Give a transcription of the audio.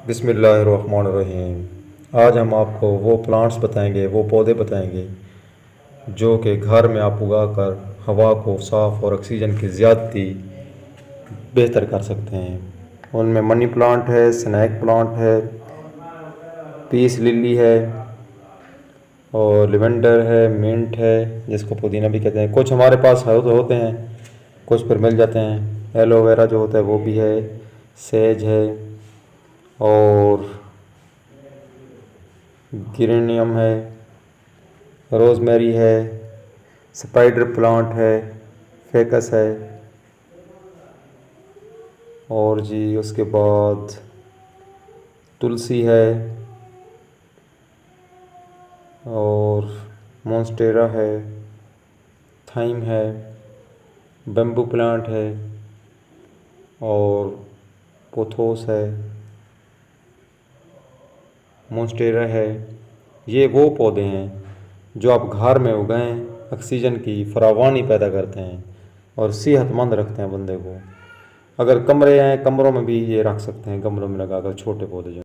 बिस्मिल्लाहिर्रहमानिर्रहीम। आज हम आपको वो प्लांट्स बताएंगे, वो पौधे बताएंगे जो कि घर में आप उगा कर हवा को साफ़ और ऑक्सीजन की ज़्यादती बेहतर कर सकते हैं। उनमें मनी प्लांट है, स्नैक प्लांट है, पीस लिली है और लिवेंडर है, मिंट है जिसको पुदीना भी कहते हैं। कुछ हमारे पास होते हैं, कुछ पर मिल जाते हैं। एलोवेरा जो होता है वो भी है, सेज है और गिरेनियम है, रोज़मेरी है, स्पाइडर प्लांट है, फेकस है और जी उसके बाद तुलसी है और मोन्स्टेरा है, थाइम है, बेम्बू प्लांट है और पोथोस है, मोन्स्टेरा है। ये वो पौधे हैं जो आप घर में उगाएं, ऑक्सीजन की फरावानी पैदा करते हैं और सेहतमंद रखते हैं बंदे को। अगर कमरे हैं, कमरों में भी ये रख सकते हैं, गमलों में लगाकर छोटे पौधे जो